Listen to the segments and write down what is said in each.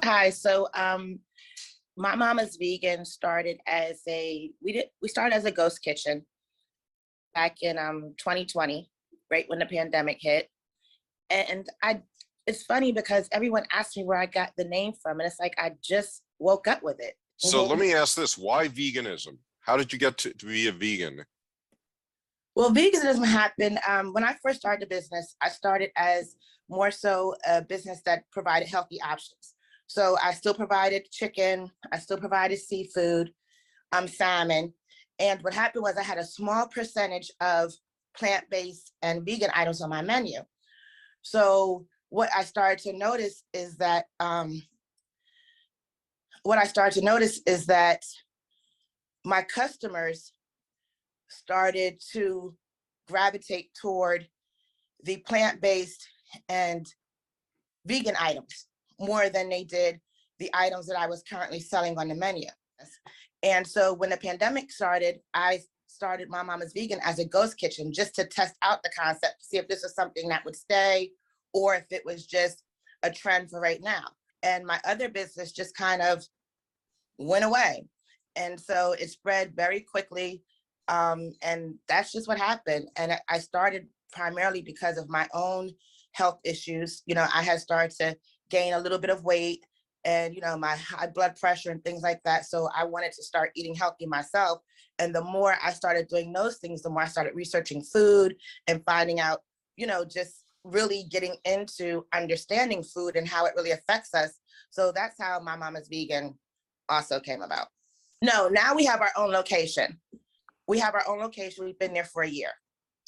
Hi. My Mama's Vegan started as we started as a ghost kitchen back in 2020, right when the pandemic hit. And it's funny because everyone asked me where I got the name from, and it's like I just woke up with it. So let me ask this, why veganism? How did you get to be a vegan? Well, veganism happened when I first started the business. I started as more so a business that provided healthy options. So I still provided chicken, I still provided seafood, salmon. And what happened was I had a small percentage of plant-based and vegan items on my menu. So what I started to notice is that my customers started to gravitate toward the plant-based and vegan items more than they did the items that I was currently selling on the menu. And so when the pandemic started, I started My Mama's Vegan as a ghost kitchen just to test out the concept to see if this was something that would stay or if it was just a trend for right now. And my other business just kind of went away. And so it spread very quickly. And that's just what happened. And I started primarily because of my own health issues. I had started to gain a little bit of weight and, my high blood pressure and things like that. So I wanted to start eating healthy myself. And the more I started doing those things, the more I started researching food and finding out, just really getting into understanding food and how it really affects us. So that's how My Mama's Vegan also came about. No, now we have our own location. We've been there for a year.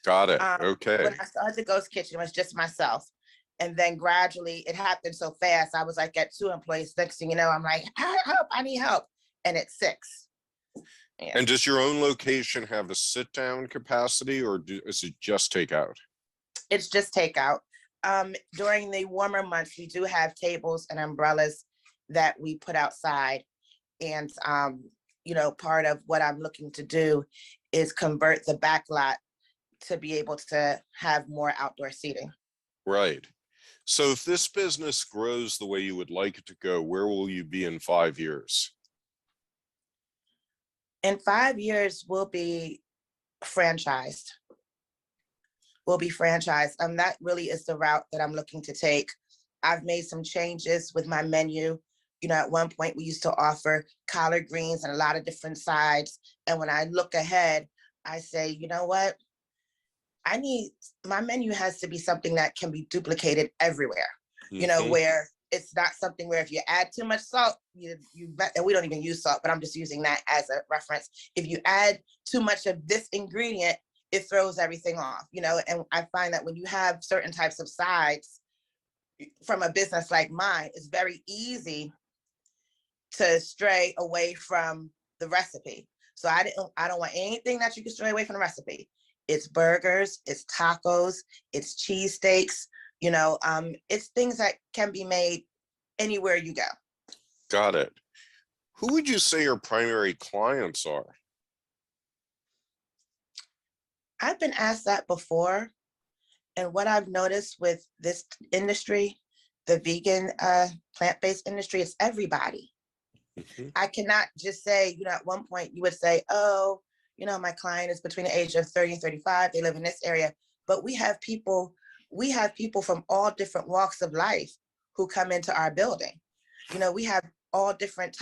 Got it. Okay. When I started the ghost kitchen, it was just myself. And then gradually it happened so fast. I was like at 2 employees. Next thing you know, I'm like, help, I need help. And it's 6. Yeah. And does your own location have a sit-down capacity, or is it just takeout? It's just takeout. During the warmer months, we do have tables and umbrellas that we put outside. And, part of what I'm looking to do is convert the back lot to be able to have more outdoor seating. Right. So if this business grows the way you would like it to go, where will you be in 5 years? In 5 years, we'll be franchised. That really is the route that I'm looking to take. I've made some changes with my menu. At one point we used to offer collard greens and a lot of different sides. And when I look ahead, I say, you know what? My menu has to be something that can be duplicated everywhere, where it's not something where if you add too much salt, and we don't even use salt, but I'm just using that as a reference. If you add too much of this ingredient, it throws everything off, and I find that when you have certain types of sides from a business like mine, it's very easy to stray away from the recipe. So I don't want anything that you can stray away from the recipe. It's burgers, it's tacos, it's cheesesteaks, it's things that can be made anywhere you go. Got it. Who would you say your primary clients are? I've been asked that before. And what I've noticed with this industry, the vegan plant-based industry, is everybody. I cannot just say, at one point you would say, oh, my client is between the age of 30 and 35. They live in this area. But we have people from all different walks of life who come into our building. We have all different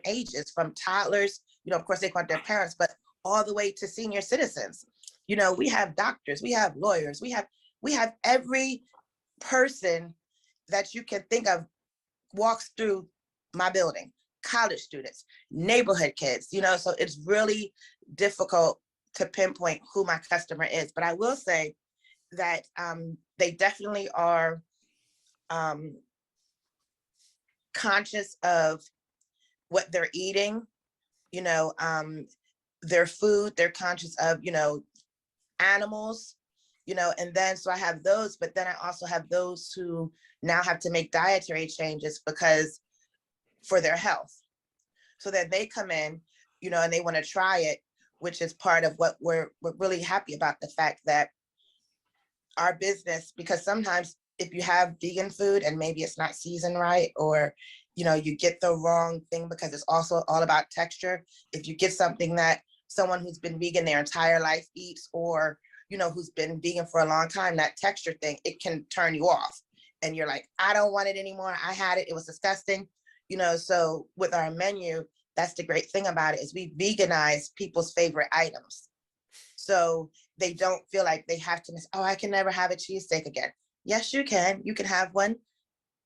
ages, from toddlers, of course they want their parents, but all the way to senior citizens. We have doctors, we have lawyers, we have every person that you can think of walks through my building. College students, neighborhood kids, so it's really difficult to pinpoint who my customer is. But I will say that they definitely are conscious of what they're eating, their food, they're conscious of, animals, and then so I have those, but then I also have those who now have to make dietary changes for their health. So that they come in, and they want to try it, which is part of what we're really happy about, the fact that our business, because sometimes if you have vegan food and maybe it's not seasoned right, or you get the wrong thing, because it's also all about texture. If you get something that someone who's been vegan their entire life eats, or who's been vegan for a long time, that texture thing, it can turn you off. And you're like, I don't want it anymore. I had it. It was disgusting. So with our menu, that's the great thing about it, is we veganize people's favorite items. So they don't feel like they have to miss, oh, I can never have a cheesesteak again. Yes, you can. You can have one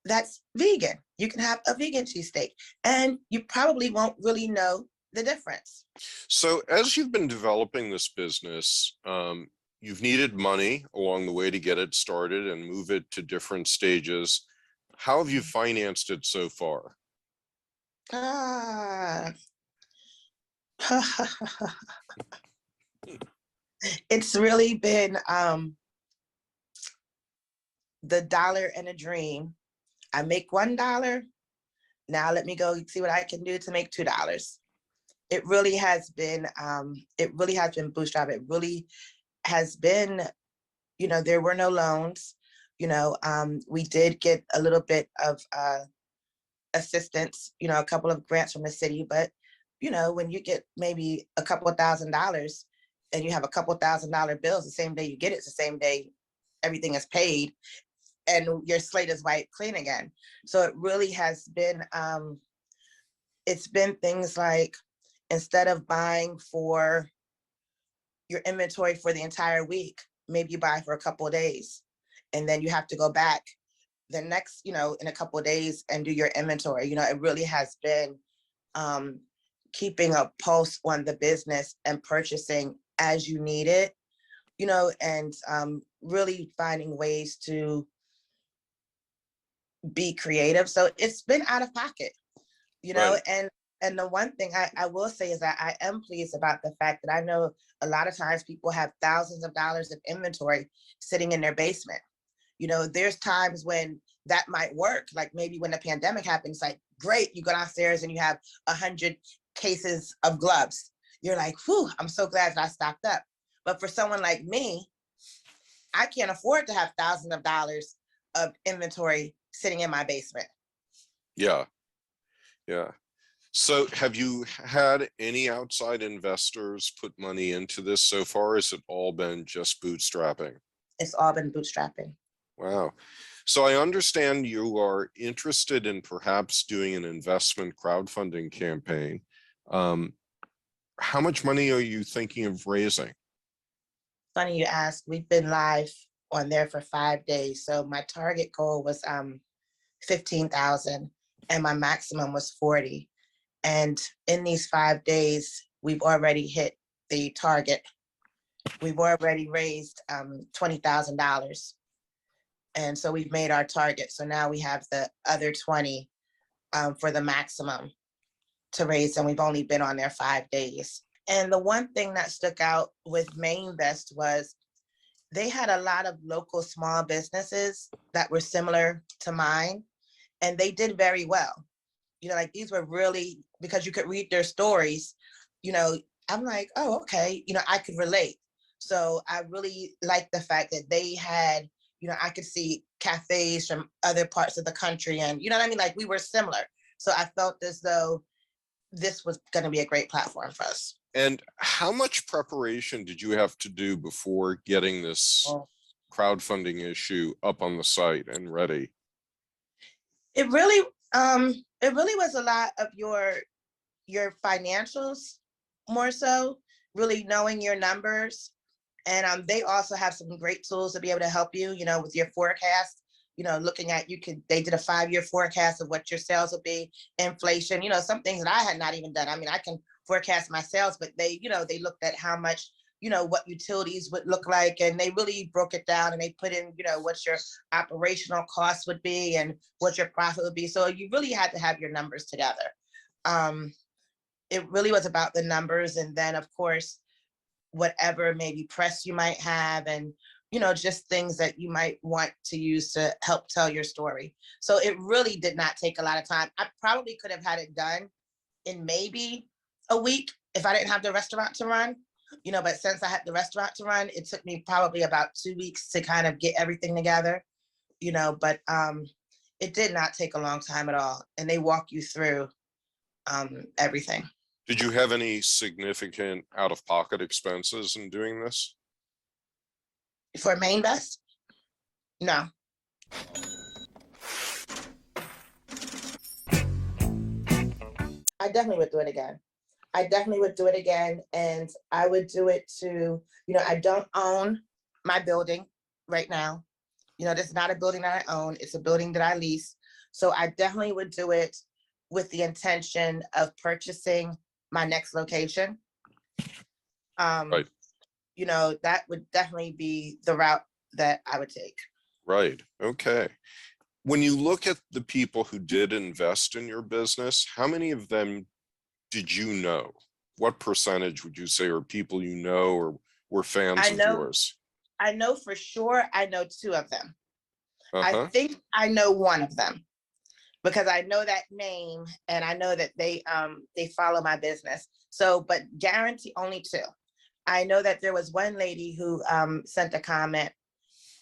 that's vegan. You can have a vegan cheesesteak, and you probably won't really know the difference. So as you've been developing this business, you've needed money along the way to get it started and move it to different stages. How have you financed it so far? Ah. It's really been the dollar and a dream. I make $1. Now let me go see what I can do to make $2. It really has been bootstrap. It really has been, there were no loans. We did get a little bit of assistance, a couple of grants from the city, but when you get maybe a couple of $1,000 and you have a couple $1,000 bills, the same day you get it, it's the same day everything is paid and your slate is wiped clean again. So it really has been, it's been things like, instead of buying for your inventory for the entire week, maybe you buy for a couple of days, and then you have to go back the next, in a couple of days and do your inventory. It really has been keeping a pulse on the business and purchasing as you need it, and really finding ways to be creative. So it's been out of pocket, Right. and the one thing I will say is that I am pleased about the fact that I know a lot of times people have thousands of dollars of inventory sitting in their basement. There's times when that might work. Like maybe when the pandemic happens, like, great, you go downstairs and you have 100 cases of gloves. You're like, whew, I'm so glad that I stocked up. But for someone like me, I can't afford to have thousands of dollars of inventory sitting in my basement. Yeah. Yeah. So have you had any outside investors put money into this so far? Has it all been just bootstrapping? It's all been bootstrapping. Wow. So I understand you are interested in perhaps doing an investment crowdfunding campaign. How much money are you thinking of raising? Funny you ask. We've been live on there for 5 days. So my target goal was 15,000 and my maximum was 40. And in these 5 days, we've already hit the target. We've already raised $20,000. And so we've made our target. So now we have the other 20 for the maximum to raise, and we've only been on there 5 days. And the one thing that stuck out with Mainvest was they had a lot of local small businesses that were similar to mine, and they did very well. Like these were really, because you could read their stories, I'm like, oh, okay, I could relate. So I really like the fact that they had, I could see cafes from other parts of the country, and you know what I mean? Like we were similar. So I felt as though this was going to be a great platform for us. And how much preparation did you have to do before getting this crowdfunding issue up on the site and ready? It really, was a lot of your financials, more so, really knowing your numbers. And they also have some great tools to be able to help you, with your forecast, looking at, they did a 5-year forecast of what your sales will be, inflation, some things that I had not even done. I mean, I can forecast my sales, but they looked at how much, what utilities would look like, and they really broke it down, and they put in, what your operational costs would be and what your profit would be. So you really had to have your numbers together. It really was about the numbers, and then of course, whatever maybe press you might have, and just things that you might want to use to help tell your story. So it really did not take a lot of time. I probably could have had it done in maybe a week if I didn't have the restaurant to run, but since I had the restaurant to run, it took me probably about 2 weeks to kind of get everything together. but it did not take a long time at all. And they walk you through everything. Did you have any significant out-of-pocket expenses in doing this? For Main Best? No. I definitely would do it again. I definitely would do it again. And I would do it to, I don't own my building right now. This is not a building that I own. It's a building that I lease. So I definitely would do it with the intention of purchasing my next location. Right. That would definitely be the route that I would take. Right. Okay. When you look at the people who did invest in your business, how many of them did you know? What percentage would you say are people you know or were fans of yours? I know for sure I know 2 of them. I Uh-huh. think I know 1 of them because I know that name and I know that they follow my business. So, but guarantee only 2. I know that there was one lady who sent a comment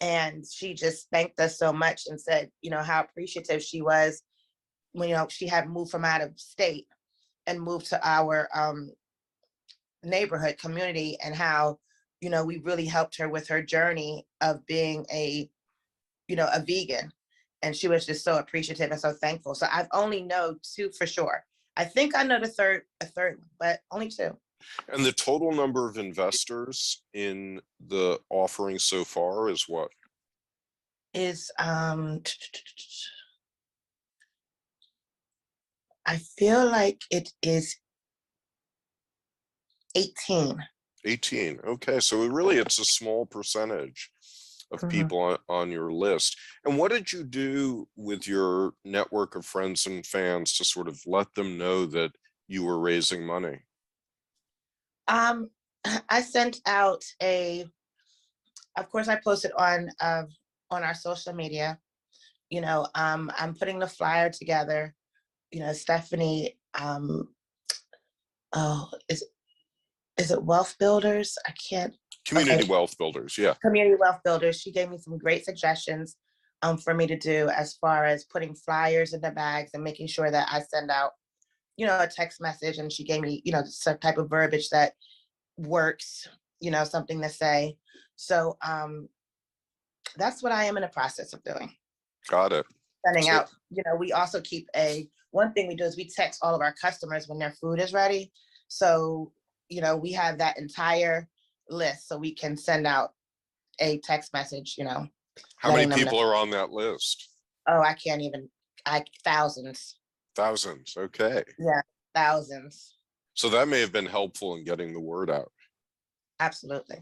and she just thanked us so much and said, how appreciative she was when, she had moved from out of state and moved to our neighborhood community, and how, we really helped her with her journey of being a vegan. And she was just so appreciative and so thankful. So I've only know 2 for sure. I think I know a third one, but only 2. And the total number of investors in the offering so far is what? Is I feel like it is 18. 18. Okay. So it's a small percentage of people on your list. And what did you do with your network of friends and fans to sort of let them know that you were raising money? I sent out of course I posted on our social media. I'm putting the flyer together. Stephanie, oh, is it Wealth Builders? I can't. Community Okay. Wealth Builders, yeah. Community Wealth Builders. She gave me some great suggestions for me to do as far as putting flyers in the bags and making sure that I send out, a text message. And she gave me, some type of verbiage that works, something to say. So that's what I am in the process of doing. Got it. Sending out, we also keep one thing we do is we text all of our customers when their food is ready. So, we have that entire list so we can send out a text message, How many people are on that list? Oh, I can't even, thousands. Thousands. Okay. Yeah, thousands. So that may have been helpful in getting the word out. Absolutely.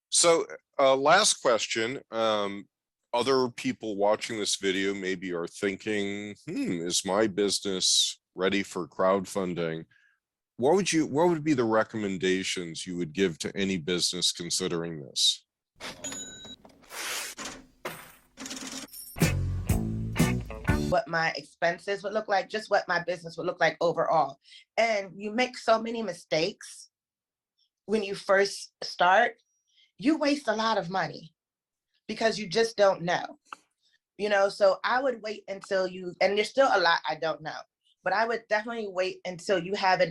So last question. Other people watching this video maybe are thinking, is my business ready for crowdfunding? What would be the recommendations you would give to any business considering this? What my expenses would look like, just what my business would look like overall. And you make so many mistakes when you first start, you waste a lot of money because you just don't know. So I would wait until and there's still a lot I don't know, but I would definitely wait until you have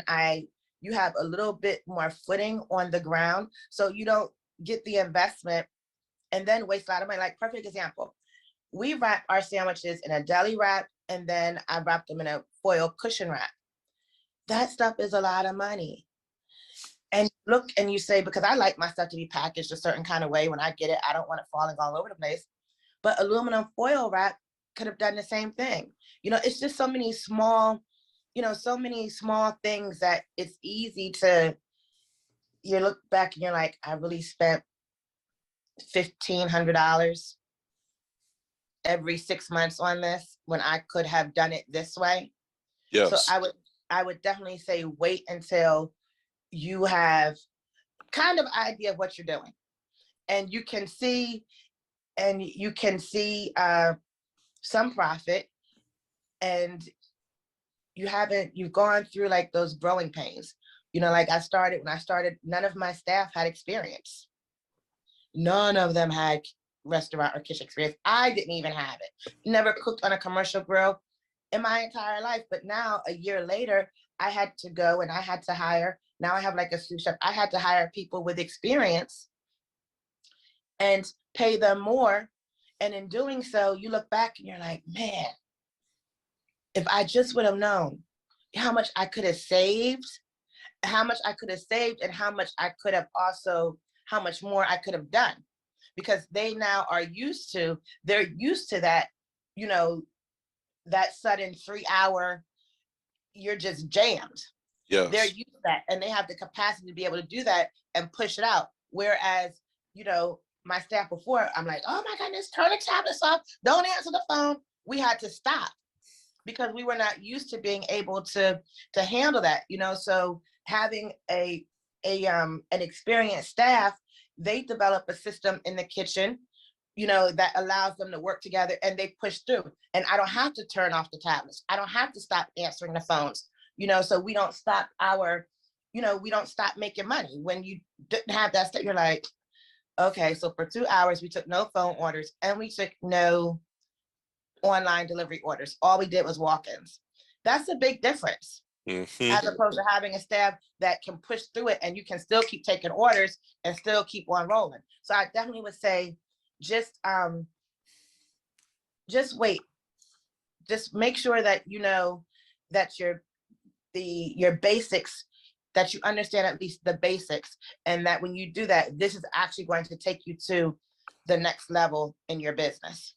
you have a little bit more footing on the ground, so you don't get the investment and then waste a lot of money. Like, perfect example, we wrap our sandwiches in a deli wrap, and then I wrap them in a foil cushion wrap. That stuff is a lot of money. And look, and you say, because I like my stuff to be packaged a certain kind of way when I get it, I don't want it falling all over the place. But aluminum foil wrap could have done the same thing. It's just so many small things that it's easy to, you look back and you're like, I really spent $1,500 every 6 months on this when I could have done it this way. Yes. So I would definitely say wait until you have kind of idea of what you're doing, and you can see some profit, and you've gone through like those growing pains. Like when I started, none of my staff had experience. None of them had restaurant or kitchen experience. I didn't even have it. Never cooked on a commercial grill in my entire life. But now, a year later, I had to go and I had to hire. Now I have like a sous chef. I had to hire people with experience and pay them more. And in doing so, you look back and you're like, man, if I just would have known how much I could have saved, and how much I could have also, how much more I could have done. Because they now are they're used to that, you know, that sudden 3 hour, you're just jammed. They're Yes. used to that, and they have the capacity to be able to do that and push it out. Whereas, you know, my staff before, I'm like, oh my goodness, turn the tablets off, don't answer the phone. We had to stop because we were not used to being able to handle that, you know. So having an experienced staff, they develop a system in the kitchen, you know, that allows them to work together, and they push through. And I don't have to turn off the tablets. I don't have to stop answering the phones, you know, so we don't stop we don't stop making money. When you didn't have that stuff, you're like, okay, so for 2 hours, we took no phone orders and we took no online delivery orders. All we did was walk-ins. That's a big difference, Mhm. as opposed to having a staff that can push through it and you can still keep taking orders and still keep on rolling. So I definitely would say just wait. Just make sure that you know that your basics, that you understand at least the basics, and that when you do that, this is actually going to take you to the next level in your business.